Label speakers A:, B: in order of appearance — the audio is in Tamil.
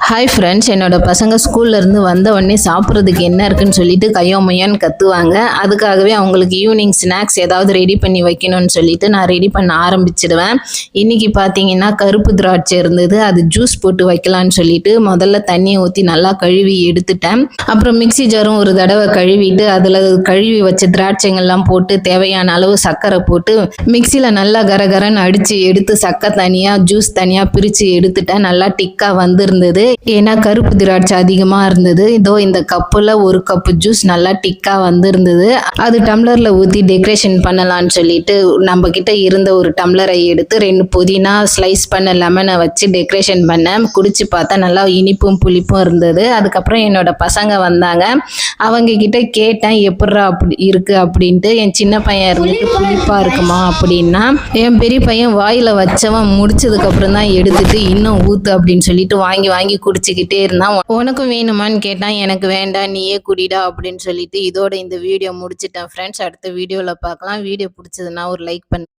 A: ஹாய் ஃப்ரெண்ட்ஸ், என்னோட பசங்க ஸ்கூல்ல இருந்து வந்த உடனே சாப்பிட்றதுக்கு என்ன இருக்குன்னு சொல்லிட்டு கையோ மையான்னு கத்துவாங்க. அதுக்காகவே அவங்களுக்கு ஈவினிங் ஸ்நாக்ஸ் ஏதாவது ரெடி பண்ணி வைக்கணும்னு சொல்லிட்டு நான் ரெடி பண்ண ஆரம்பிச்சிடுவேன். இன்னைக்கு பார்த்தீங்கன்னா கருப்பு திராட்சை இருந்தது, அது ஜூஸ் போட்டு வைக்கலான்னு சொல்லிட்டு முதல்ல தண்ணியை ஊற்றி நல்லா கழுவி எடுத்துட்டேன். அப்புறம் மிக்ஸி ஜாரும் ஒரு தடவை கழுவிட்டு அதில் கழுவி வச்ச திராட்சைங்கள்லாம் போட்டு தேவையான அளவு சர்க்கரை போட்டு மிக்சியில் நல்லா கரகரன்னு அடித்து எடுத்து சக்கை தனியாக ஜூஸ் தனியாக பிரித்து எடுத்துட்டேன். நல்லா டிக்காக வந்திருந்தது. ஏன்னா கருப்பு திராட்சை அதிகமா இருந்தது. இதோ இந்த கப்புல ஒரு கப்பு ஜூஸ் நல்லா டிக்கா வந்திருந்தது. அது டம்ளர்ல ஊத்தி டெக்கரேஷன் பண்ணலாம்னு சொல்லிட்டு நம்ம கிட்ட இருந்த ஒரு டம்ளரை எடுத்து 2 புதினா ஸ்லைஸ் பண்ண லெமனை வச்சு டெக்கரேஷன் பண்ணேன். குடிச்சு பார்த்தா நல்லா இனிப்பும் புளிப்பும் இருந்தது. அதுக்கப்புறம் என்னோட பசங்க வந்தாங்க. அவங்க கிட்ட கேட்டேன் எப்பட்றா அப்படி இருக்கு அப்படின்ட்டு. என் சின்ன பையன் இருந்துட்டு புளிப்பா இருக்குமா அப்படின்னா, என் பெரிய பையன் வாயில வச்சவன் முடிச்சதுக்கு அப்புறம் தான் எடுத்துட்டு இன்னும் ஊத்து அப்படின்னு சொல்லிட்டு வாங்கி வாங்கி குடிச்சுக்கிட்டே இருந்தான். உனக்கும் வேணுமான்னு கேட்டான். எனக்கு வேண்டாம், நீயே குடிடா அப்படின்னு சொல்லிட்டு இதோட இந்த வீடியோ முடிச்சிட்டேன் ஃப்ரெண்ட்ஸ். அடுத்த வீடியோவில் பார்க்கலாம். வீடியோ பிடிச்சதுன்னா ஒரு லைக் பண்ணு.